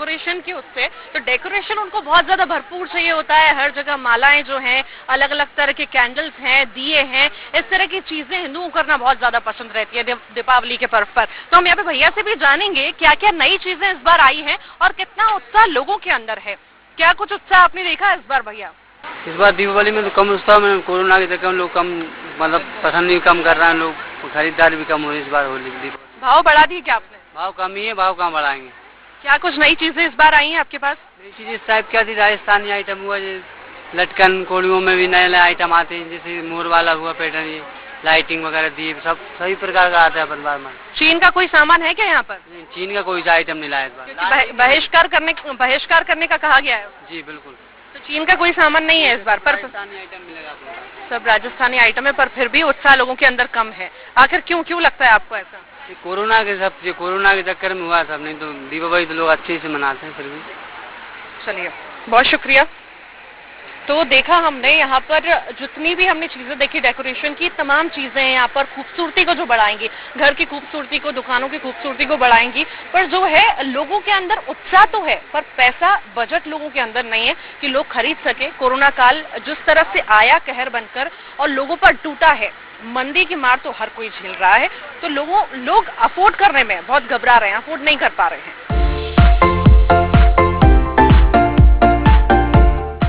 Decoration की उससे, तो डेकोरेशन उनको बहुत ज्यादा भरपूर चाहिए होता है। हर जगह मालाएं जो हैं, अलग अलग तरह के कैंडल्स हैं, दिए हैं, इस तरह की चीजें हिंदुओं करना बहुत ज्यादा पसंद रहती है दीपावली के पर्व पर। तो हम यहाँ पे भैया से भी जानेंगे क्या क्या नई चीजें इस बार आई हैं और कितना उत्साह लोगों के अंदर है। क्या कुछ उत्साह आपने देखा इस बार भैया? इस बार दीपावली में तो कम उत्साह में, कोरोना के चक्कर में लोग कम मतलब पसंद भी कम कर रहे हैं, लोग खरीदारी भी कम हो रही है इस बार होली। भाव बढ़ा दिए क्या आपने? भाव कम ही है, भाव कहाँ बढ़ाएंगे। क्या कुछ नई चीजें इस बार आई हैं आपके पास? नई चीज इस टाइप क्या थी, राजस्थानी आइटम हुआ, लटकन कोड़ियों में भी नए नए आइटम आते हैं, जैसे मोर वाला हुआ पैटर्न, ये लाइटिंग वगैरह दी, सब सभी प्रकार का आता है परिवार में। चीन का कोई सामान है क्या यहाँ पर? नहीं, चीन का कोई आइटम नहीं लाया इस बार। बहिष्कार करने का कहा गया है। जी बिल्कुल। तो चीन का कोई सामान नहीं है इस बार, पर राजस्थानी आइटम मिलेगा आपको। सब राजस्थानी आइटम है, पर फिर भी उत्साह लोगों के अंदर कम है। आखिर क्यों लगता है आपको ऐसा? कोरोना के चक्कर में हुआ सब, नहीं तो दीपावली तो लोग अच्छे से मनाते हैं फिर भी। चलिए, बहुत शुक्रिया। तो देखा हमने यहाँ पर जितनी भी हमने चीजें देखी डेकोरेशन की, तमाम चीजें यहाँ पर खूबसूरती को जो बढ़ाएंगी, घर की खूबसूरती को, दुकानों की खूबसूरती को बढ़ाएंगी, पर जो है लोगों के अंदर उत्साह तो है, पर पैसा बजट लोगों के अंदर नहीं है कि लोग खरीद सके। कोरोना काल जिस तरह से आया कहर बनकर और लोगों पर टूटा है, मंदी की मार तो हर कोई झेल रहा है, तो लोग अफोर्ड करने में बहुत घबरा रहे हैं, अफोर्ड नहीं कर पा रहे हैं।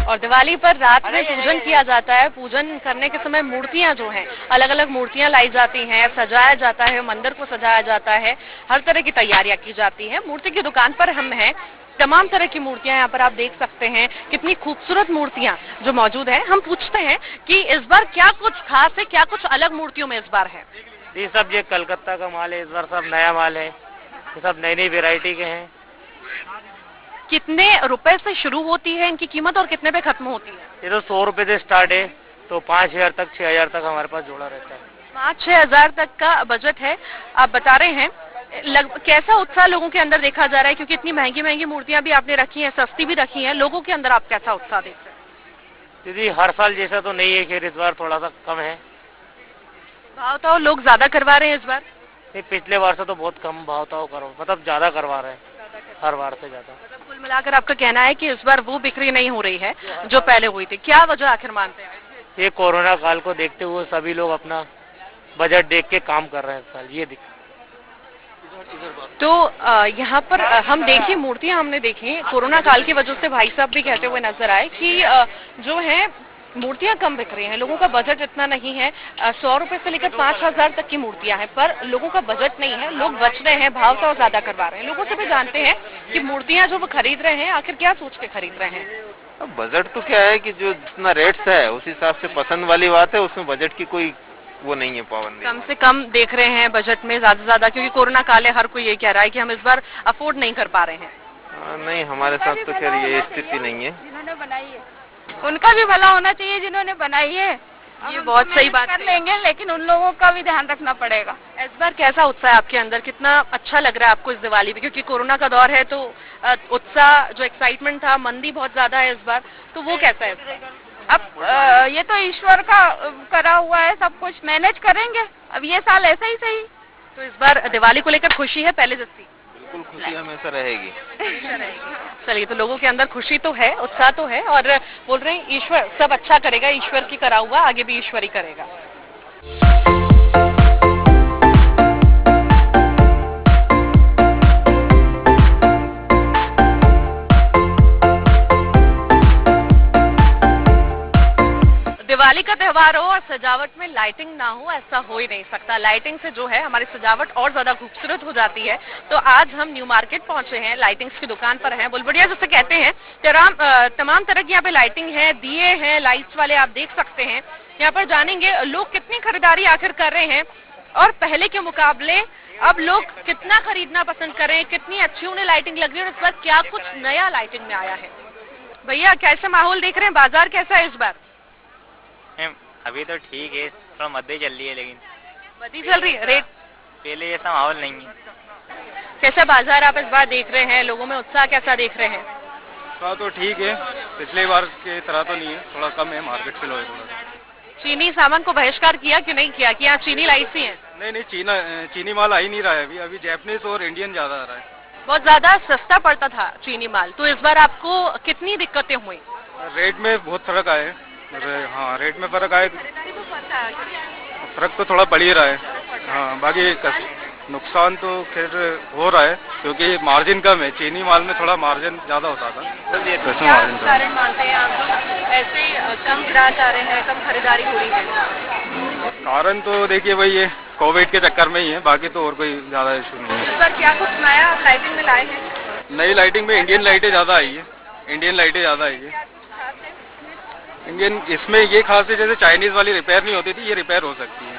और दिवाली पर रात में पूजन किया जाता है। पूजन करने के समय मूर्तियां जो हैं, अलग अलग मूर्तियां लाई जाती हैं, सजाया जाता है, मंदिर को सजाया जाता है, हर तरह की तैयारियां की जाती हैं। मूर्ति की दुकान पर हम हैं, तमाम तरह की मूर्तियां यहाँ पर आप देख सकते हैं, कितनी खूबसूरत मूर्तियां जो मौजूद है। हम पूछते हैं कि इस बार क्या कुछ खास है, क्या कुछ अलग मूर्तियों में इस बार है? ये सब ये कलकत्ता का माल है, इस बार सब नया माल है, ये सब नई नई वेरायटी के हैं। कितने रुपए से शुरू होती है इनकी कीमत और कितने पे खत्म होती है? ये तो 100 रुपए से स्टार्ट है, तो 5,000 तक 6,000 तक हमारे पास जोड़ा रहता है। 5-6 हजार तक का बजट है आप बता रहे हैं। कैसा उत्साह लोगों के अंदर देखा जा रहा है, क्योंकि इतनी महंगी महंगी मूर्तियां भी आपने रखी हैं, सस्ती भी रखी हैं, लोगों के अंदर आप कैसा उत्साह देख रहे हैं? दीदी हर साल जैसा तो नहीं है, खैर इस बार थोड़ा सा कम है। भाव ताव लोग ज्यादा करवा रहे हैं इस बार? नहीं, पिछले बार से तो बहुत कम भाव ताव करो, मतलब ज्यादा करवा रहे हैं, हर बार से ज्यादा। मतलब कुल मिलाकर आपका कहना है कि इस बार वो बिक्री नहीं हो रही है जो पहले हुई थी। क्या वजह आखिर मानते हैं? ये कोरोना काल को देखते हुए सभी लोग अपना बजट देख के काम कर रहे हैं इस साल, ये दिक्कत। तो यहाँ पर हम देखिए मूर्तियां हमने देखी, कोरोना काल की वजह से भाई साहब भी कहते हुए नजर आए कि जो है मूर्तियां कम बिक रही हैं, लोगों का बजट इतना नहीं है। 100 रुपए से लेकर 5,000 तक की मूर्तियां हैं, पर लोगों का बजट नहीं है, लोग बच रहे हैं, भाव ताव ज्यादा करवा रहे हैं। लोगों से भी जानते हैं कि मूर्तियां जो वो खरीद रहे हैं आखिर क्या सोच के खरीद रहे हैं। अब बजट तो क्या है कि जो जितना रेट्स है उस हिसाब से पसंद वाली बात है, उसमें बजट की कोई वो नहीं है पाबंदी। कम से कम देख रहे हैं बजट में ज्यादा से ज्यादा, क्योंकि कोरोना काल है, हर कोई ये कह रहा है कि हम इस बार अफोर्ड नहीं कर पा रहे हैं। नहीं, हमारे साथ तो खैर ये स्थिति नहीं है। जिन्होंने बनाई है उनका भी भला होना चाहिए, जिन्होंने बनाई है ये बहुत सही बात कर लेंगे, लेकिन उन लोगों का भी ध्यान रखना पड़ेगा। इस बार कैसा उत्साह है आपके अंदर, कितना अच्छा लग रहा है आपको इस दिवाली पे? क्योंकि कोरोना का दौर है तो उत्साह, जो एक्साइटमेंट था, मंदी बहुत ज्यादा है इस बार, तो वो कैसा है? अब ये तो ईश्वर का करा हुआ है, सब कुछ मैनेज करेंगे। अब ये साल ऐसा ही सही। तो इस बार दिवाली को लेकर खुशी है पहले जैसी? बिल्कुल, खुशी हमेशा रहेगी। चलिए, तो लोगों के अंदर खुशी तो है, उत्साह तो है, और बोल रहे हैं ईश्वर सब अच्छा करेगा, ईश्वर की करा हुआ आगे भी ईश्वर ही करेगा। दिवाली का त्योहार हो और सजावट में लाइटिंग ना हो, ऐसा हो ही नहीं सकता। लाइटिंग से जो है हमारी सजावट और ज्यादा खूबसूरत हो जाती है। तो आज हम न्यू मार्केट पहुंचे हैं, लाइटिंग्स की दुकान पर हैं, बुलबुलिया जिसे कहते हैं। तमाम तरह की यहाँ पे लाइटिंग है, दिए हैं, लाइट्स वाले आप देख सकते हैं। यहाँ पर जानेंगे लोग कितनी खरीदारी आखिर कर रहे हैं और पहले के मुकाबले अब लोग कितना खरीदना पसंद कर रहे हैं, कितनी अच्छी उन्हें लाइटिंग लग रही है और इस बार क्या कुछ नया लाइटिंग में आया है। भैया कैसा माहौल देख रहे हैं, बाजार कैसा है इस बार? अभी तो ठीक है, थोड़ा मद्दी चल रही है, लेकिन मद्दी चल रही है, रेट पहले जैसा माहौल नहीं है। कैसा बाजार आप इस बार देख रहे हैं, लोगों में उत्साह कैसा देख रहे हैं? उत्साह तो ठीक है, पिछले बार के तरह तो नहीं है, थोड़ा कम है, मार्केट फ्लो है थोड़ा। चीनी सामान को बहिष्कार किया कि नहीं किया, कि यहाँ चीनी लाइट्स ही है? नहीं, चीनी माल आ ही नहीं रहा है अभी, जैपनीज और इंडियन ज्यादा आ रहा है। बहुत ज्यादा सस्ता पड़ता था चीनी माल, तो इस बार आपको कितनी दिक्कतें हुई? रेट में बहुत फर्क आए। हाँ, रेट में फर्क आए, फर्क तो थोड़ा पड़ ही रहा है। हाँ, बाकी नुकसान तो खैर हो रहा है क्योंकि मार्जिन कम है। चीनी माल में थोड़ा मार्जिन ज्यादा होता था, क्या कारण मानते हैं आप ऐसे कम ग्राहक आ रहे हैं, कम खरीदारी हो रही है? कारण तो देखिए वही है, कोविड के चक्कर में ही है, बाकी तो और कोई ज्यादा इशू नहीं है। इस बार क्या कुछ नया लाइटिंग में लाए हैं? नई लाइटिंग में इंडियन लाइटें ज्यादा आई है, इंडियन लाइटें ज्यादा आई है। इंडियन इसमें ये खास है, जैसे चाइनीज वाली रिपेयर नहीं होती थी, ये रिपेयर हो सकती है।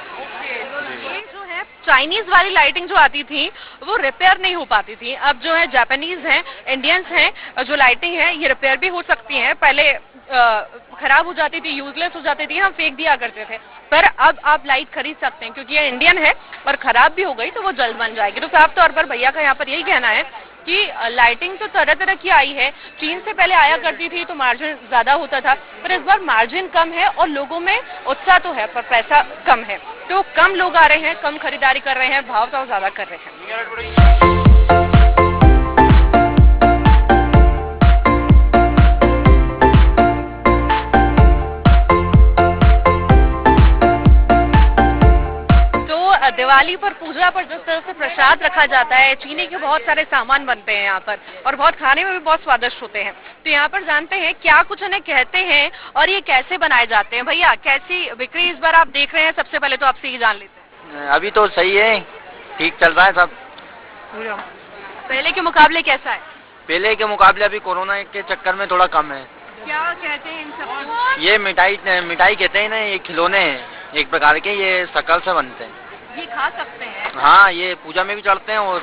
ये जो है चाइनीज वाली लाइटिंग जो आती थी वो रिपेयर नहीं हो पाती थी। अब जो है जापानीज हैं, इंडियंस हैं, जो लाइटिंग है ये रिपेयर भी हो सकती हैं। पहले खराब हो जाती थी, यूजलेस हो जाती थी, हम फेंक दिया करते थे, पर अब आप लाइट खरीद सकते हैं क्योंकि ये इंडियन है और खराब भी हो गई तो वो जल्द बन जाएगी। तो साफ तौर पर भैया का यहाँ पर यही कहना है कि लाइटिंग तो तरह तरह की आई है। चीन से पहले आया करती थी तो मार्जिन ज्यादा होता था, पर इस बार मार्जिन कम है और लोगों में उत्साह तो है पर पैसा कम है, तो कम लोग आ रहे हैं, कम खरीदारी कर रहे हैं, भाव तो ज्यादा कर रहे हैं। दिवाली पर पूजा पर जिस तरह से प्रसाद रखा जाता है, चीनी के बहुत सारे सामान बनते हैं यहाँ पर और बहुत खाने में भी बहुत स्वादिष्ट होते हैं, तो यहाँ पर जानते हैं क्या कुछ इन्हें कहते हैं और ये कैसे बनाए जाते हैं। भैया कैसी बिक्री इस बार आप देख रहे हैं? सबसे पहले तो आपसे ये जान लेते हैं। अभी तो सही है, ठीक चल रहा है सब। पहले के मुकाबले कैसा है? पहले के मुकाबले अभी कोरोना के चक्कर में थोड़ा कम है। क्या कहते हैं इन सब? ये मिठाई कहते हैं ना, ये खिलौने हैं एक प्रकार के, ये शक्ल से बनते हैं। ये खा सकते हैं? हाँ, ये पूजा में भी चढ़ते हैं और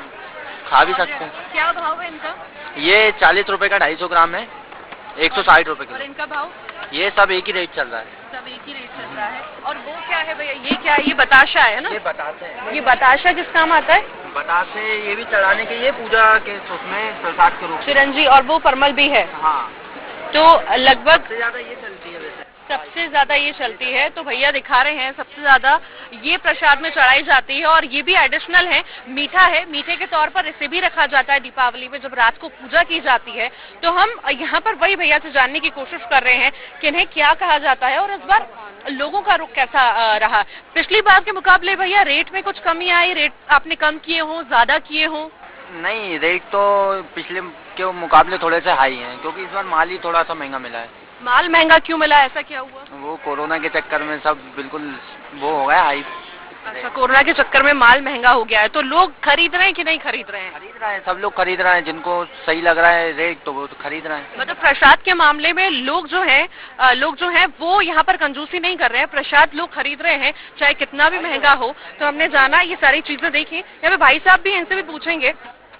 खा भी सकते हैं। क्या भाव है इनका? ये 40 रुपए का 250 ग्राम है, 160 रुपए और किलो। इनका भाव? ये सब एक ही रेट चल रहा है। सब एक ही रेट चल रहा है। और वो क्या है भैया? ये क्या है? ये बताशा है ना? ये बताते हैं। ये बताशा किस काम आता है? बतासे ये भी चढ़ाने के, ये पूजा के उसमें प्रसाद के रूप में। चिरंजी और वो परमल भी है, हाँ, तो लगभग सबसे ज्यादा ये चलती है वैसे। सबसे ज्यादा ये चलती है, तो भैया दिखा रहे हैं सबसे ज्यादा ये प्रसाद में चढ़ाई जाती है और ये भी एडिशनल है, मीठा है। मीठे के तौर पर इसे भी रखा जाता है दीपावली में जब रात को पूजा की जाती है। तो हम यहाँ पर वही भैया से जानने की कोशिश कर रहे हैं कि इन्हें क्या कहा जाता है और इस बार लोगों का रुख कैसा रहा। पिछली बार के मुकाबले भैया रेट में कुछ कमी आई? रेट आपने कम किए हों, ज्यादा किए हों? नहीं, रेट तो पिछले के मुकाबले थोड़े से हाई हैं क्योंकि इस बार माल ही थोड़ा सा महंगा मिला है। माल महंगा क्यों मिला? ऐसा क्या हुआ? वो कोरोना के चक्कर में सब बिल्कुल वो हो गया हाई। अच्छा, कोरोना के चक्कर में माल महंगा हो गया है, तो लोग खरीद रहे हैं कि नहीं खरीद रहे हैं? खरीद रहे हैं, सब लोग खरीद रहे हैं, जिनको सही लग रहा है रेट तो वो तो खरीद रहे हैं। मतलब प्रसाद के मामले में लोग जो हैं वो यहाँ पर कंजूसी नहीं कर रहे हैं, प्रसाद लोग खरीद रहे हैं चाहे कितना भी महंगा हो। तो हमने जाना ये सारी चीजें देखी। यहाँ पे भाई साहब भी, इनसे भी पूछेंगे।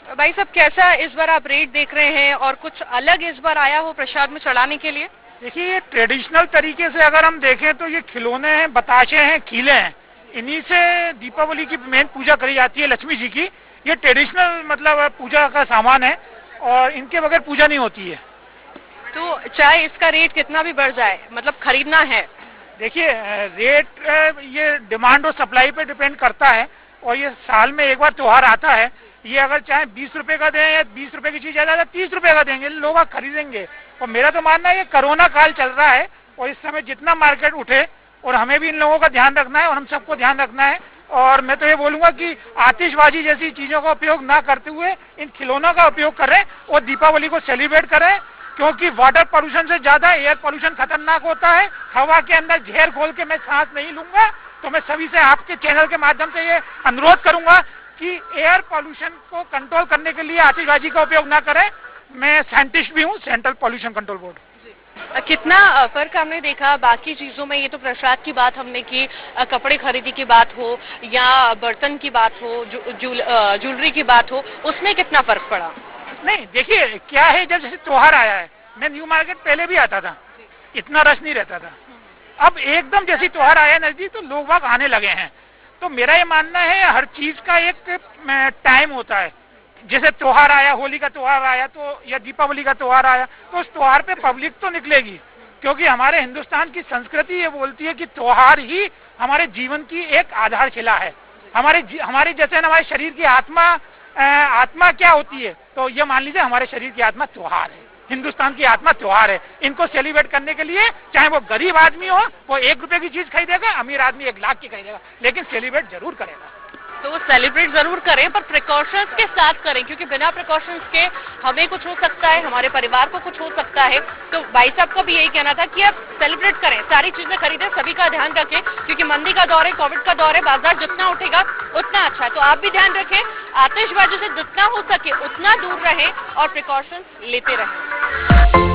भाई साहब कैसा इस बार आप रेट देख रहे हैं और कुछ अलग इस बार आया हो प्रसाद में चढ़ाने के लिए? देखिए, ये ट्रेडिशनल तरीके से अगर हम देखें तो ये खिलौने हैं, बताशे हैं, कीले हैं, इन्हीं से दीपावली की मेन पूजा करी जाती है लक्ष्मी जी की। ये ट्रेडिशनल मतलब पूजा का सामान है और इनके बगैर पूजा नहीं होती है। तो चाहे इसका रेट कितना भी बढ़ जाए, मतलब खरीदना है? देखिए, रेट ये डिमांड और सप्लाई पे डिपेंड करता है और ये साल में एक बार त्योहार आता है। ये अगर चाहे 20 रुपए का दें या 20 रुपए की चीज ज्यादा 30 रुपए का देंगे, लोग खरीदेंगे। और मेरा तो मानना है ये कोरोना काल चल रहा है और इस समय जितना मार्केट उठे और हमें भी इन लोगों का ध्यान रखना है और हम सबको ध्यान रखना है। और मैं तो ये बोलूंगा कि आतिशबाजी जैसी चीजों का उपयोग ना करते हुए इन खिलौनों का उपयोग करें और दीपावली को सेलिब्रेट करें, क्योंकि वाटर पोल्यूशन से ज्यादा एयर पोल्यूशन खतरनाक होता है। हवा के अंदर जहर घोल के मैं सांस नहीं लूंगा। तो मैं सभी से आपके चैनल के माध्यम से ये अनुरोध करूंगा कि एयर पोल्यूशन को कंट्रोल करने के लिए आतिशबाजी का उपयोग ना करें। मैं साइंटिस्ट भी हूँ, सेंट्रल पोल्यूशन कंट्रोल बोर्ड। कितना फर्क हमने देखा बाकी चीजों में? ये तो प्रसाद की बात हमने की, कपड़े खरीदी की बात हो या बर्तन की बात हो, ज्वेलरी की बात हो, उसमें कितना फर्क पड़ा? नहीं, देखिए क्या है, जब जैसे त्योहार आया है, मैं न्यू मार्केट पहले भी आता था, इतना रश नहीं रहता था। अब एकदम जैसे त्योहार आया नजदीक तो लोग बाग आने लगे हैं। तो मेरा ये मानना है हर चीज का एक टाइम होता है। जैसे त्योहार आया, होली का त्योहार आया तो या दीपावली का त्योहार आया तो उस त्योहार पे पब्लिक तो निकलेगी, क्योंकि हमारे हिंदुस्तान की संस्कृति ये बोलती है कि त्योहार ही हमारे जीवन की एक आधारशिला है। हमारे जैसे हमारे शरीर की आत्मा आत्मा क्या होती है, तो ये मान लीजिए हमारे शरीर की आत्मा त्योहार है, हिंदुस्तान की आत्मा त्योहार है। इनको सेलिब्रेट करने के लिए चाहे वो गरीब आदमी हो, वो 1 रुपए की चीज खरीदेगा, अमीर आदमी 1 लाख की खरीदेगा, लेकिन सेलिब्रेट जरूर करेगा। तो वो सेलिब्रेट जरूर करें, पर प्रिकॉशंस के साथ करें, क्योंकि बिना प्रिकॉशंस के हमें कुछ हो सकता है, हमारे परिवार को कुछ हो सकता है। तो भाई साहब का भी यही कहना था कि आप सेलिब्रेट करें, सारी चीजें खरीदें, सभी का ध्यान रखें, क्योंकि मंदी का दौर है, कोविड का दौर है, बाजार जितना उठेगा उतना अच्छा है। तो आप भी ध्यान रखें, आतिशबाजी से जितना हो सके उतना दूर रहें और प्रिकॉशंस लेते रहें।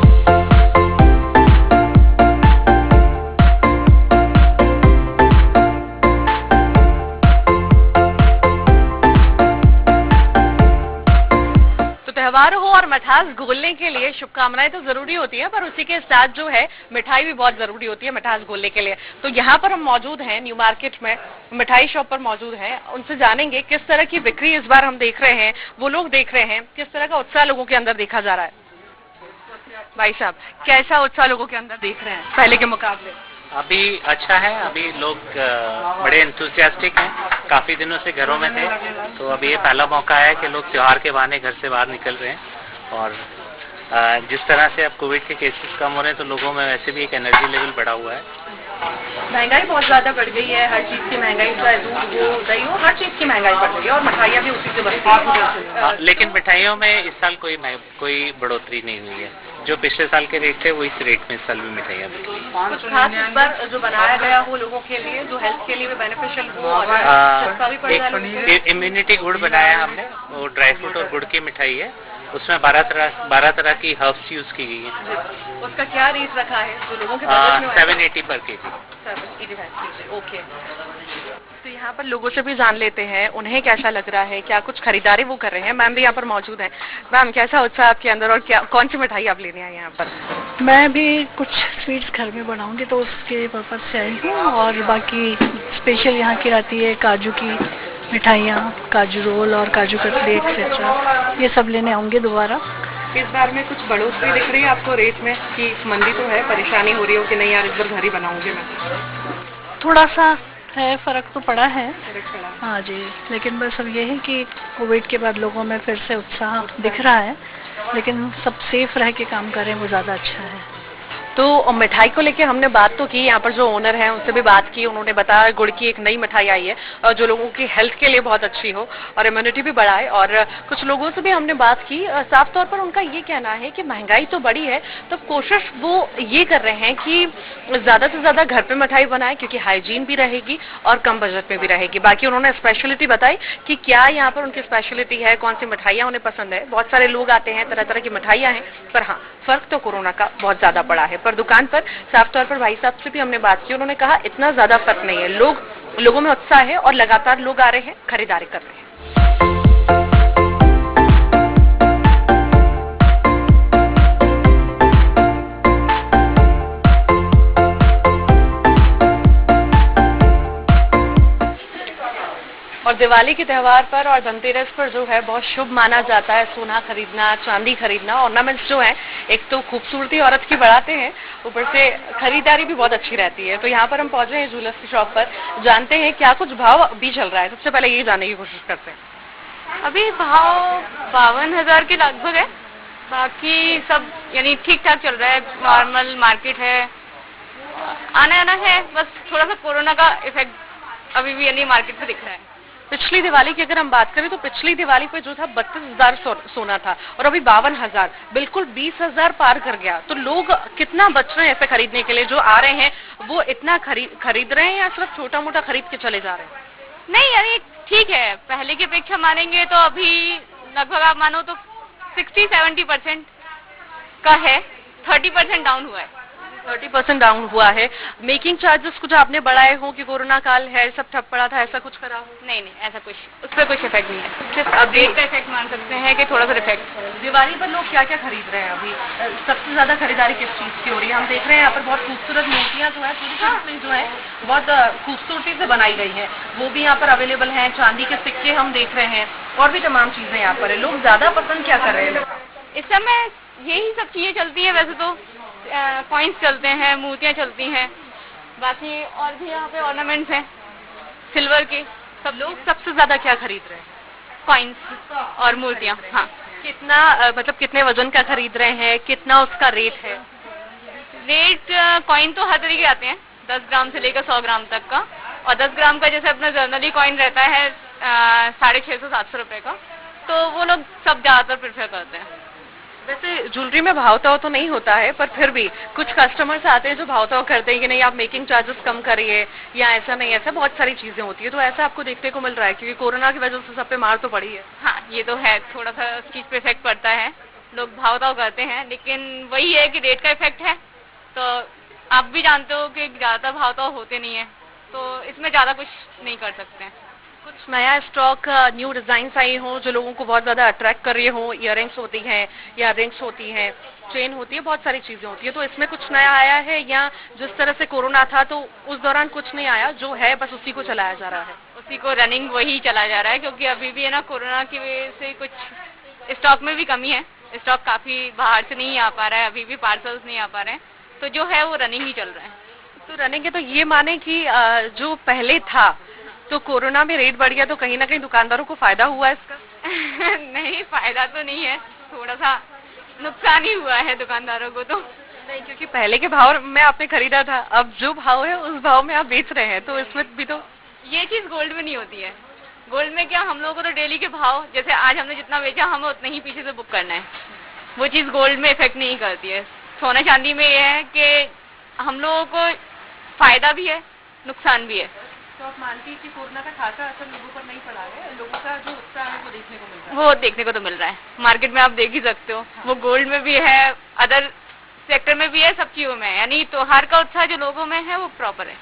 त्योहार हो और मिठास घोलने के लिए शुभकामनाएं तो जरूरी होती है, पर उसी के साथ जो है मिठाई भी बहुत जरूरी होती है मिठास घोलने के लिए। तो यहाँ पर हम मौजूद हैं, न्यू मार्केट में मिठाई शॉप पर मौजूद हैं, उनसे जानेंगे किस तरह की बिक्री इस बार हम देख रहे हैं, वो लोग देख रहे हैं, किस तरह का उत्साह लोगों के अंदर देखा जा रहा है। भाई साहब, कैसा उत्साह लोगों के अंदर देख रहे हैं पहले के मुकाबले? अभी अच्छा है, अभी लोग बड़े एंथुसियास्टिक हैं, काफी दिनों से घरों में थे, तो अभी ये पहला मौका है कि लोग त्योहार के बहाने घर से बाहर निकल रहे हैं। और जिस तरह से अब कोविड के केसेस कम हो रहे हैं, तो लोगों में वैसे भी एक एनर्जी लेवल बढ़ा हुआ है। महंगाई बहुत ज्यादा बढ़ गई है, हर चीज की महंगाई, चाहे दूध हो, दही हो, हर चीज की महंगाई बढ़ गई है, और मिठाइयाँ भी उसी से बनती हैं। लेकिन मिठाइयों में इस साल कोई बढ़ोतरी नहीं हुई है, जो पिछले साल के रेट थे वो इस रेट में इस साल भी मिठाइयाँ बिकी। कुछ खास इस बार जो बनाया गया हो लोगों के लिए, जो हेल्थ के लिए भी बेनिफिशियल हो और सस्ता भी पड़ जाए? एक इम्यूनिटी गुड़ बनाया हमने, वो ड्राई फ्रूट और गुड़ की मिठाई है, उसमें 12 तरह की हर्ब्स यूज की गई है। उसका क्या रेट रखा है जो लोगों के बजट में? 780 पर केजी। 780 ओके। तो यहाँ पर लोगों से भी जान लेते हैं उन्हें कैसा लग रहा है, क्या कुछ खरीदारी वो कर रहे हैं। मैम भी यहाँ पर मौजूद हैं। मैम, कैसा उत्साह आपके अंदर और क्या कौन सी मिठाई आप लेने आए यहाँ पर? मैं भी कुछ स्वीट्स घर में बनाऊंगी तो उसके पर्पज से आई हूँ, और बाकी स्पेशल यहाँ की रहती है काजू की मिठाइयाँ, काजू रोल और काजू कतली एक्सेट्रा, ये सब लेने आऊँगी दोबारा। इस बार में कुछ बढ़ोतरी दिख रही है आपको रेट में कि मंदी तो है, परेशानी हो रही हो कि नहीं यार इस बार घर ही बनाऊंगी मैं? थोड़ा सा है, फर्क तो पड़ा है। हाँ जी, लेकिन बस अब ये है कि कोविड के बाद लोगों में फिर से उत्साह दिख रहा है, लेकिन सब सेफ रह के काम करें वो ज़्यादा अच्छा है। तो मिठाई को लेके हमने बात तो की, यहाँ पर जो ओनर हैं उनसे भी बात की, उन्होंने बताया गुड़ की एक नई मिठाई आई है और जो लोगों की हेल्थ के लिए बहुत अच्छी हो और इम्यूनिटी भी बढ़ाए। और कुछ लोगों से भी हमने बात की, साफ तौर पर उनका ये कहना है कि महंगाई तो बढ़ी है, तो कोशिश वो ये कर रहे हैं कि ज़्यादा से ज़्यादा घर पे मिठाई बनाए, क्योंकि हाइजीन भी रहेगी और कम बजट में भी रहेगी। बाकी उन्होंने स्पेशलिटी बताई कि क्या यहाँ पर उनकी स्पेशलिटी है, कौन सी मिठाइयाँ उन्हें पसंद है। बहुत सारे लोग आते हैं, तरह तरह की मिठाइयाँ हैं, पर हाँ फर्क तो कोरोना का बहुत ज़्यादा पड़ा है। पर दुकान पर साफ तौर पर भाई साहब से भी हमने बात की, उन्होंने कहा इतना ज्यादा फर्क नहीं है, लोगों में उत्साह है और लगातार लोग आ रहे हैं, खरीदारी कर रहे हैं। और दिवाली के त्यौहार पर और धनतेरस पर जो है बहुत शुभ माना जाता है सोना खरीदना, चांदी खरीदना। ऑर्नामेंट्स जो हैं एक तो खूबसूरती औरत की बढ़ाते हैं, ऊपर से खरीदारी भी बहुत अच्छी रहती है। तो यहाँ पर हम पहुंचे हैं ज्वेलर्स की शॉप पर, जानते हैं क्या कुछ भाव अभी चल रहा है। सबसे पहले ये जानने की कोशिश करते हैं। अभी भाव 52,000 के लगभग है, बाकी सब यानी ठीक ठाक चल रहा है, नॉर्मल मार्केट है, आना है, बस थोड़ा सा कोरोना का इफेक्ट अभी भी यानी मार्केट में दिख रहा है। पिछली दिवाली की अगर हम बात करें तो पिछली दिवाली पे जो था 32,000 सोना था और अभी 52,000, बिल्कुल 20,000 पार कर गया। तो लोग कितना बच रहे हैं ऐसे खरीदने के लिए, जो आ रहे हैं वो इतना खरीद रहे हैं या सिर्फ छोटा मोटा खरीद के चले जा रहे हैं? नहीं यानी ठीक है, पहले की अपेक्षा मानेंगे तो अभी लगभग आप मानो तो 60-70% का है, 30% डाउन हुआ है। 30% डाउन हुआ है। मेकिंग चार्जेस कुछ आपने बढ़ाए हो कि कोरोना काल है, सब ठप पड़ा था, ऐसा कुछ करा हो? नहीं, ऐसा कुछ उस पर कुछ इफेक्ट नहीं है, सिर्फ अब रेट का इफेक्ट मान सकते हैं कि थोड़ा सा इफेक्ट। दिवाली पर लोग क्या क्या खरीद रहे हैं अभी? सबसे ज्यादा खरीदारी किस चीज की हो रही है? हम देख रहे हैं यहाँ पर बहुत खूबसूरत मूर्तियाँ जो है छोटी जो है बहुत खूबसूरती से बनाई गई है, वो भी यहाँ पर अवेलेबल है। चांदी के सिक्के हम देख रहे हैं और भी तमाम चीजें यहाँ पर है। लोग ज्यादा पसंद क्या कर रहे हैं? इस समय यही सब चीजें चलती है, वैसे तो कॉइन्स चलते हैं, मूर्तियाँ चलती हैं, बाकी और भी यहाँ पे ऑर्नामेंट्स हैं सिल्वर के। सब लोग सबसे ज्यादा क्या खरीद रहे हैं? कॉइन्स और मूर्तियाँ। हाँ। कितना मतलब कितने वजन का खरीद रहे हैं, कितना उसका रेट है? रेट कॉइन तो हर तरीके के आते हैं, 10 ग्राम से लेकर 100 ग्राम तक का, और 10 ग्राम का जैसे अपना जर्नली कॉइन रहता है 650-700 रुपए का, तो वो लोग सब ज़्यादातर प्रेफर करते हैं। वैसे ज्वेलरी में भाव ताव तो नहीं होता है, पर फिर भी कुछ कस्टमर्स आते हैं जो भाव ताव करते हैं कि नहीं आप मेकिंग चार्जेस कम करिए, या ऐसा नहीं, ऐसा बहुत सारी चीजें होती है। तो ऐसा आपको देखने को मिल रहा है क्योंकि कोरोना की वजह से सब पे मार तो पड़ी है। हाँ, ये तो है, थोड़ा सा उस चीज़ पे इफेक्ट पड़ता है, लोग भाव ताव करते हैं, लेकिन वही है कि रेट का इफेक्ट है। तो आप भी जानते हो कि ज़्यादा भाव ताव होते नहीं है, तो इसमें ज़्यादा कुछ नहीं कर सकते हैं। कुछ नया स्टॉक, न्यू डिजाइन्स आई हो जो लोगों को बहुत ज्यादा अट्रैक्ट कर रही हो, इयररिंग्स होती हैं या रिंग्स होती हैं, चेन होती है, बहुत सारी चीजें होती है, तो इसमें कुछ नया आया है या जिस तरह से कोरोना था तो उस दौरान कुछ नहीं आया, जो है बस उसी को चलाया जा रहा है? उसी को रनिंग वही चला जा रहा है, क्योंकि अभी भी है ना कोरोना की वजह से कुछ स्टॉक में भी कमी है, स्टॉक काफी बाहर से नहीं आ पा रहा है, अभी भी पार्सल्स नहीं आ पा रहे हैं, तो जो है वो रनिंग ही चल रहा है। तो रनिंग है, तो ये माने कि जो पहले था तो कोरोना में रेट बढ़ गया तो कहीं ना कहीं दुकानदारों को फायदा हुआ है इसका? नहीं, फायदा तो नहीं है, थोड़ा सा नुकसान ही हुआ है दुकानदारों को। तो नहीं, क्योंकि पहले के भाव में आपने खरीदा था, अब जो भाव है उस भाव में आप बेच रहे हैं, तो इसमें भी तो ये चीज गोल्ड में नहीं होती है। गोल्ड में क्या, हम लोगों को तो डेली के भाव, जैसे आज हमने जितना बेचा हमें उतना ही पीछे से बुक करना है, वो चीज गोल्ड में इफेक्ट नहीं करती है। सोना चांदी में ये है कि हम लोगों को फायदा भी है, नुकसान भी है। तो आप मानती हैं कि कोरोना का खासा असर लोगों पर नहीं पड़ा है, लोगों का जो उत्साह है वो देखने को मिल रहा है? वो देखने को तो मिल रहा है, मार्केट में आप देख ही सकते हो, वो गोल्ड में भी है, अदर सेक्टर में भी है, सब चीजों में है, यानी त्योहार का उत्साह जो लोगों में है वो प्रॉपर है।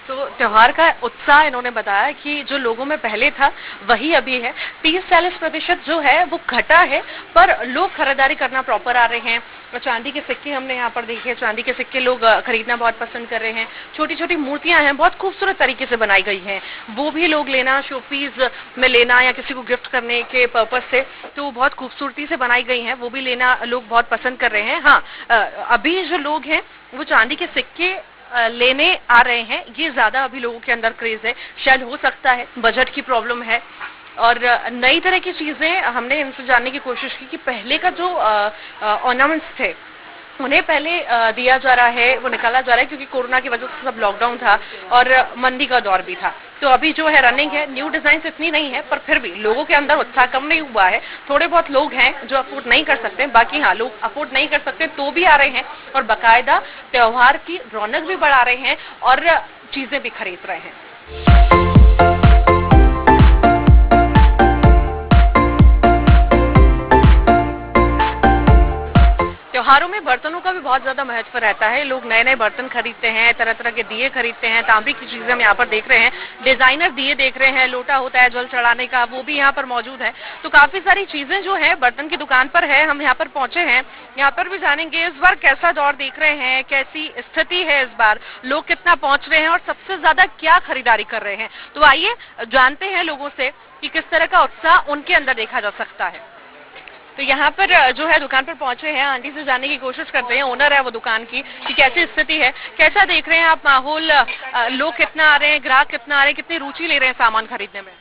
तो त्योहार का उत्साह इन्होंने बताया कि जो लोगों में पहले था वही अभी है, 30-40% जो है वो घटा है, पर लोग खरीदारी करना प्रॉपर आ रहे हैं। चांदी के सिक्के हमने यहाँ पर देखे, चांदी के सिक्के लोग खरीदना बहुत पसंद कर रहे हैं। छोटी छोटी मूर्तियां हैं, बहुत खूबसूरत तरीके से बनाई गई हैं, वो भी लोग लेना, शोपीस में लेना या किसी को गिफ्ट करने के पर्पज से, तो बहुत खूबसूरती से बनाई गई हैं, वो भी लेना लोग बहुत पसंद कर रहे हैं। हाँ, अभी जो लोग हैं वो चांदी के सिक्के लेने आ रहे हैं, ये ज्यादा अभी लोगों के अंदर क्रेज है। शायद हो सकता है बजट की प्रॉब्लम है, और नई तरह की चीजें हमने इनसे जानने की कोशिश की कि पहले का जो ऑर्नामेंट्स थे उन्हें पहले दिया जा रहा है, वो निकाला जा रहा है, क्योंकि कोरोना की वजह से सब लॉकडाउन था और मंदी का दौर भी था। तो अभी जो है रनिंग है, न्यू डिजाइन इतनी नहीं है, पर फिर भी लोगों के अंदर उत्साह कम नहीं हुआ है। थोड़े बहुत लोग हैं जो अफोर्ड नहीं कर सकते, बाकी हाँ, लोग अफोर्ड नहीं कर सकते तो भी आ रहे हैं और बाकायदा त्योहार की रौनक भी बढ़ा रहे हैं और चीजें भी खरीद रहे हैं। त्योहारों में बर्तनों का भी बहुत ज्यादा महत्व रहता है, लोग नए नए बर्तन खरीदते हैं, तरह तरह के दिए खरीदते हैं, तांबे की चीजें हम यहाँ पर देख रहे हैं, डिजाइनर दिए देख रहे हैं, लोटा होता है जल चढ़ाने का, वो भी यहाँ पर मौजूद है। तो काफी सारी चीजें जो है बर्तन की दुकान पर है, हम यहाँ पर पहुंचे हैं, यहाँ पर भी जानेंगे इस बार कैसा दौर देख रहे हैं, कैसी स्थिति है इस बार, लोग कितना पहुंच रहे हैं और सबसे ज्यादा क्या खरीदारी कर रहे हैं। तो आइए जानते हैं लोगों से कि किस तरह का उत्साह उनके अंदर देखा जा सकता है। तो यहाँ पर जो है दुकान पर पहुंचे हैं, आंटी से जानने की कोशिश करते हैं, ओनर है वो दुकान की, कि कैसी स्थिति है, कैसा देख रहे हैं आप माहौल, लोग कितना आ रहे हैं, ग्राहक कितना आ रहे हैं, कितनी रुचि ले रहे हैं सामान खरीदने में?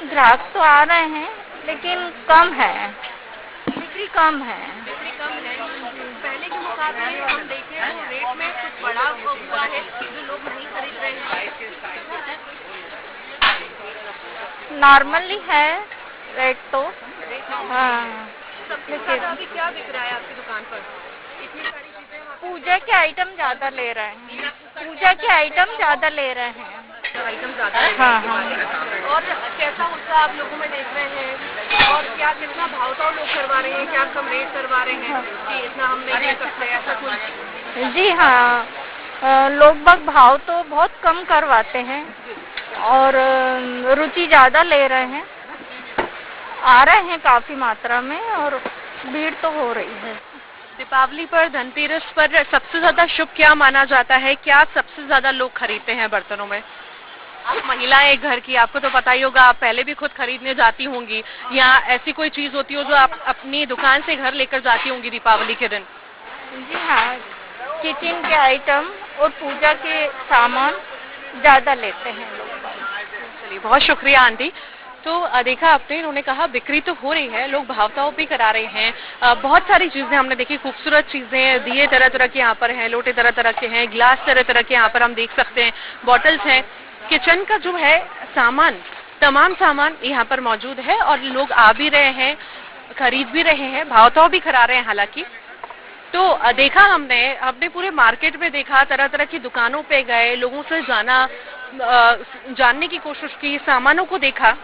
ग्राहक तो आ रहे हैं लेकिन कम है, बिक्री कम है। पहले के मुकाबले हम देखें तो रेट में कुछ बढ़ा हुआ है, जो लोग नहीं खरीद रहे हैं? नॉर्मली है रेट तो। हाँ, अभी क्या बिक रहा है आपकी दुकान पर? इतनी सारी चीजें, पूजा के आइटम ज्यादा ले रहे हैं, पूजा के आइटम ज्यादा ले रहे हैं, आइटम ज्यादा है। हाँ हाँ। और कैसा उत्साह आप लोगों में देख रहे हैं, और क्या कितना भाव ताव लोग करवा रहे हैं, क्या कम रेट करवा रहे हैं कि इतना हम नहीं दे सकते, ऐसा कुछ? जी हाँ, लोग बाग भाव तो बहुत कम करवाते हैं और रुचि ज्यादा ले रहे हैं, आ रहे हैं काफी मात्रा में और भीड़ तो हो रही है। दीपावली पर, धनतेरस पर सबसे ज्यादा शुभ क्या माना जाता है, क्या सबसे ज्यादा लोग खरीदते हैं बर्तनों में? आप महिलाएं घर की, आपको तो पता ही होगा, आप पहले भी खुद खरीदने जाती होंगी, या ऐसी कोई चीज होती हो जो आप अपनी दुकान से घर लेकर जाती होंगी दीपावली के दिन? जी हाँ, किचन के आइटम और पूजा के सामान ज्यादा लेते हैं लोग। चलिए, बहुत शुक्रिया आंटी। तो देखा आपने, इन्होंने कहा बिक्री तो हो रही है, लोग भावताओं भी करा रहे हैं। बहुत सारी चीजें हमने देखी, खूबसूरत चीजें, दिए तरह तरह के यहाँ पर हैं, लोटे तरह तरह के हैं, गिलास तरह तरह के यहाँ पर हम देख सकते हैं, बॉटल्स हैं, किचन का जो है सामान, तमाम सामान यहाँ पर मौजूद है और लोग आ भी रहे हैं, खरीद भी रहे हैं, भावताओं भी करा रहे हैं। हालांकि तो देखा हमने पूरे मार्केट में देखा, तरह तरह की दुकानों पे गए, लोगों से जानने की कोशिश की, सामानों को देखा,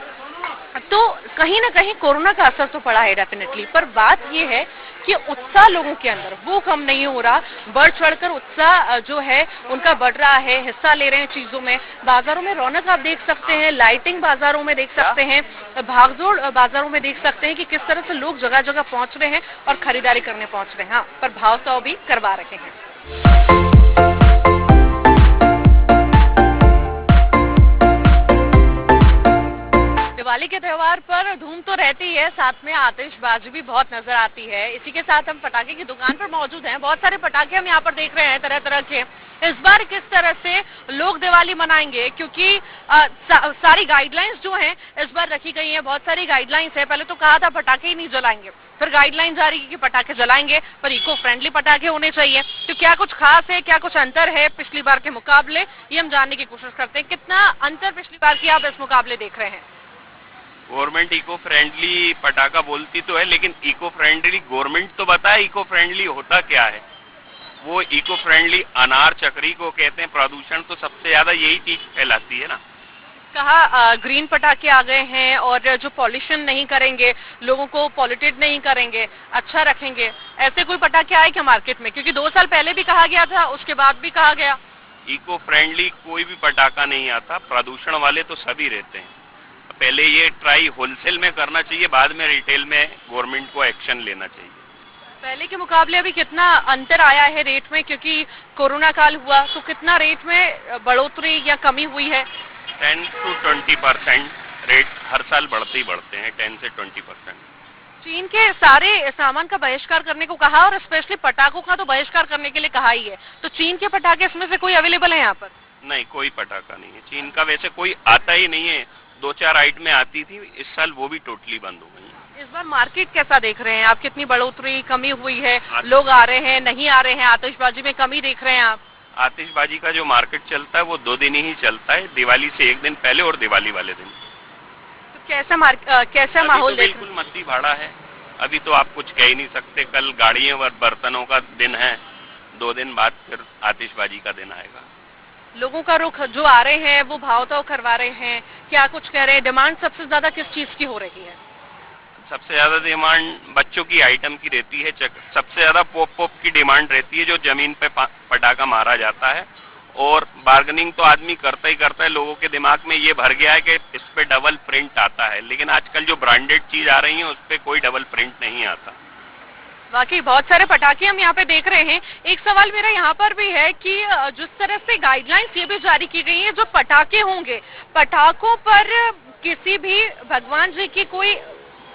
तो कहीं ना कहीं कोरोना का असर तो पड़ा है डेफिनेटली। पर बात यह है कि उत्साह लोगों के अंदर वो कम नहीं हो रहा, बढ़ चढ़कर उत्साह जो है उनका बढ़ रहा है, हिस्सा ले रहे हैं चीजों में। बाजारों में रौनक आप देख सकते हैं, लाइटिंग बाजारों में देख सकते हैं, भागदौड़ बाजारों में देख सकते हैं कि किस तरह से लोग जगह जगह पहुंच रहे हैं और खरीदारी करने पहुंच रहे हैं। हाँ, पर भाव भी करवा रहे हैं। दिवाली के त्योहार पर धूम तो रहती है, साथ में आतिशबाजी भी बहुत नजर आती है। इसी के साथ हम पटाखे की दुकान पर मौजूद हैं, बहुत सारे पटाखे हम यहाँ पर देख रहे हैं तरह तरह के। इस बार किस तरह से लोग दिवाली मनाएंगे, क्योंकि सारी गाइडलाइंस जो हैं इस बार रखी गई हैं, बहुत सारी गाइडलाइंस है। पहले तो कहा था पटाखे ही नहीं जलाएंगे, फिर गाइडलाइन जारी की कि पटाखे जलाएंगे पर इको फ्रेंडली पटाखे होने चाहिए। तो क्या कुछ खास है, क्या कुछ अंतर है पिछली बार के मुकाबले, ये हम जानने की कोशिश करते हैं। कितना अंतर पिछली बार की आप इस मुकाबले देख रहे हैं? गवर्नमेंट इको फ्रेंडली पटाखा बोलती तो है, लेकिन इको फ्रेंडली गवर्नमेंट तो बताए इको फ्रेंडली होता क्या है। वो इको फ्रेंडली अनार चक्री को कहते हैं। प्रदूषण तो सबसे ज्यादा यही चीज फैलाती है ना। कहा ग्रीन पटाखे आ गए हैं और जो पॉल्यूशन नहीं करेंगे, लोगों को पॉल्यूटेड नहीं करेंगे, अच्छा रखेंगे, ऐसे कोई पटाखे आए क्या मार्केट में? क्योंकि 2 साल पहले भी कहा गया था, उसके बाद भी कहा गया। इको फ्रेंडली कोई भी पटाखा नहीं आता, प्रदूषण वाले तो सभी रहते हैं। पहले ये ट्राई होलसेल में करना चाहिए, बाद में रिटेल में गवर्नमेंट को एक्शन लेना चाहिए। पहले के मुकाबले अभी कितना अंतर आया है रेट में, क्योंकि कोरोना काल हुआ तो कितना रेट में बढ़ोतरी या कमी हुई है? 10 to 20% रेट हर साल बढ़ते ही बढ़ते हैं, 10 से 20%। चीन के सारे सामान का बहिष्कार करने को कहा और स्पेशली पटाखों का तो बहिष्कार करने के लिए कहा ही है। तो चीन के पटाखे इसमें से कोई अवेलेबल है यहाँ पर? नहीं, कोई पटाखा नहीं है चीन का, वैसे कोई आता ही नहीं है। 2-4 आइट में आती थी, इस साल वो भी टोटली बंद हो गई है। इस बार मार्केट कैसा देख रहे हैं आप? कितनी बढ़ोतरी, कमी हुई है? लोग आ रहे हैं, नहीं आ रहे हैं? आतिशबाजी में कमी देख रहे हैं आप? आतिशबाजी का जो मार्केट चलता है वो 2 दिन ही चलता है, दिवाली से 1 दिन पहले और दिवाली वाले दिन। तो कैसा माहौल तो बिल्कुल मद्दी भाड़ा है। अभी तो आप कुछ कह ही नहीं सकते। कल गाड़ियों और बर्तनों का दिन है, 2 दिन बाद फिर आतिशबाजी का दिन आएगा। लोगों का रुख जो आ रहे हैं वो भाव करवा रहे हैं, क्या कुछ कह रहे हैं? डिमांड सबसे ज्यादा किस चीज की हो रही है? सबसे ज्यादा डिमांड बच्चों की आइटम की रहती है। सबसे ज्यादा पॉप की डिमांड रहती है, जो जमीन पे पटाखा मारा जाता है। और बार्गेनिंग तो आदमी करता ही करता है। लोगों के दिमाग में ये भर गया है कि इस पे डबल प्रिंट आता है, लेकिन आजकल जो ब्रांडेड चीज आ रही है उस पे कोई डबल प्रिंट नहीं आता। वाकई बहुत सारे पटाखे हम यहाँ पे देख रहे हैं। एक सवाल मेरा यहाँ पर भी है कि जिस तरह से गाइडलाइंस ये भी जारी की गई है, जो पटाखे होंगे, पटाखों पर किसी भी भगवान जी की कोई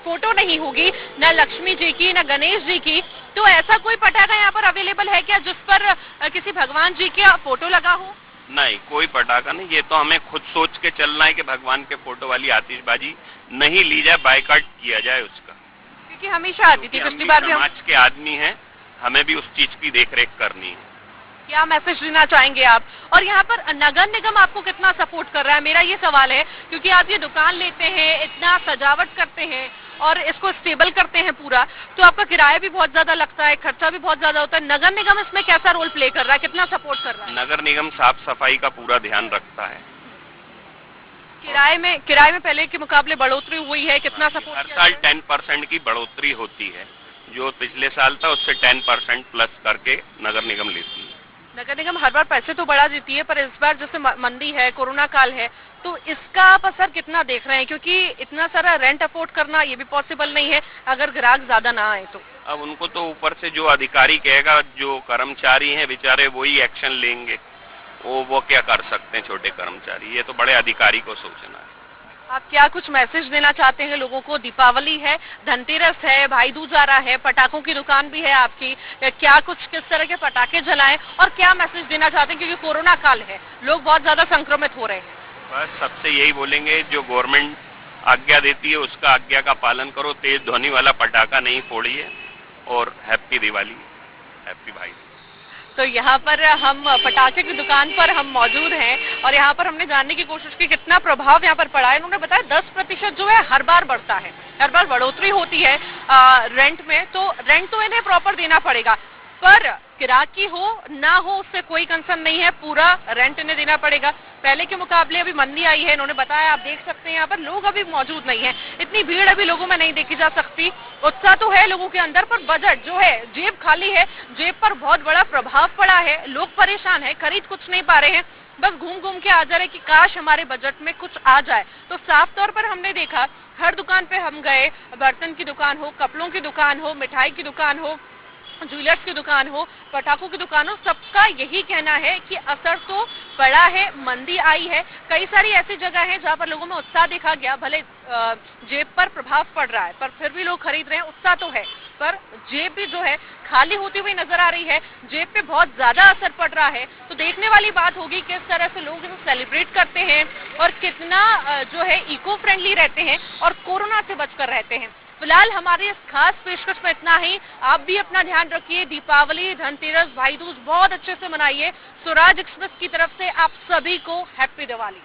फोटो नहीं होगी, न लक्ष्मी जी की, न गणेश जी की। तो ऐसा कोई पटाखा यहाँ पर अवेलेबल है क्या जिस पर किसी भगवान जी का फोटो लगा हो? नहीं, कोई पटाखा नहीं। ये तो हमें खुद सोच के चलना है कि भगवान के फोटो वाली आतिशबाजी नहीं ली जाए, बायकॉट किया जाए उसका। क्योंकि हमेशा आती थी, पिछली बार भी हम समाज के आदमी हैं, हमें भी उस चीज की देखरेख करनी है। क्या मैसेज देना चाहेंगे आप? और यहाँ पर नगर निगम आपको कितना सपोर्ट कर रहा है, मेरा ये सवाल है। क्योंकि आप ये दुकान लेते हैं, इतना सजावट करते हैं और इसको स्टेबल करते हैं पूरा, तो आपका किराया भी बहुत ज्यादा लगता है, खर्चा भी बहुत ज्यादा होता है। नगर निगम इसमें कैसा रोल प्ले कर रहा है, कितना सपोर्ट कर रहा है? नगर निगम साफ सफाई का पूरा ध्यान रखता है। किराए में पहले के मुकाबले बढ़ोतरी हुई है, कितना सपोर्ट? हर साल 10% की बढ़ोतरी होती है, जो पिछले साल था उससे 10% प्लस करके नगर निगम लेती है। नगर निगम हर बार पैसे तो बढ़ा देती है, पर इस बार जैसे मंदी है, कोरोना काल है, तो इसका आप असर कितना देख रहे हैं? क्योंकि इतना सारा रेंट अफोर्ड करना ये भी पॉसिबल नहीं है अगर ग्राहक ज्यादा ना आए तो। अब उनको तो ऊपर से जो अधिकारी कहेगा, जो कर्मचारी हैं बेचारे वही एक्शन लेंगे। वो क्या कर सकते हैं छोटे कर्मचारी, ये तो बड़े अधिकारी को सोचना है। आप क्या कुछ मैसेज देना चाहते हैं लोगों को? दीपावली है, धनतेरस है, भाई दूज आ रहा है, पटाखों की दुकान भी है आपकी, क्या कुछ किस तरह के पटाखे जलाएं और क्या मैसेज देना चाहते हैं? क्योंकि कोरोना काल है, लोग बहुत ज्यादा संक्रमित हो रहे हैं। बस सबसे यही बोलेंगे, जो गवर्नमेंट आज्ञा देती है उसका आज्ञा का पालन करो, तेज ध्वनि वाला पटाखा नहीं फोड़िए और हैप्पी दिवाली, हैप्पी भाई। तो यहाँ पर हम पटाखे की दुकान पर हम मौजूद हैं और यहाँ पर हमने जानने की कोशिश की कितना प्रभाव यहाँ पर पड़ा है। उन्होंने बताया 10% जो है हर बार बढ़ता है, हर बार बढ़ोतरी होती है रेंट में, तो रेंट तो इन्हें प्रॉपर देना पड़ेगा, पर किराकी हो ना हो उससे कोई कंसर्न नहीं है, पूरा रेंट इन्हें देना पड़ेगा। पहले के मुकाबले अभी मंदी आई है, इन्होंने बताया, आप देख सकते हैं यहाँ पर लोग अभी मौजूद नहीं है, इतनी भीड़ अभी लोगों में नहीं देखी जा सकती। उत्साह तो है लोगों के अंदर, पर बजट जो है, जेब खाली है, जेब पर बहुत बड़ा प्रभाव पड़ा है, लोग परेशान है, खरीद कुछ नहीं पा रहे हैं, बस घूम घूम के आ जा रहे कि काश हमारे बजट में कुछ आ जाए। तो साफ तौर पर हमने देखा हर दुकान पे हम गए, बर्तन की दुकान हो, कपड़ों की दुकान हो, मिठाई की दुकान हो, ज्वेलर्स की दुकान हो, पटाखों की दुकान हो, सबका यही कहना है कि असर तो पड़ा है, मंदी आई है। कई सारी ऐसी जगह हैं जहां पर लोगों में उत्साह देखा गया, भले जेब पर प्रभाव पड़ रहा है पर फिर भी लोग खरीद रहे हैं, उत्साह तो है, पर जेब भी जो है खाली होती हुई नजर आ रही है, जेब पे बहुत ज्यादा असर पड़ रहा है। तो देखने वाली बात होगी किस तरह से लोग इसे सेलिब्रेट करते हैं और कितना जो है इको फ्रेंडली रहते हैं और कोरोना से बचकर रहते हैं। फिलहाल हमारे इस खास पेशकश में इतना ही। आप भी अपना ध्यान रखिए, दीपावली, धनतेरस, भाई दूज बहुत अच्छे से मनाइए। स्वराज एक्सप्रेस की तरफ से आप सभी को हैप्पी दिवाली।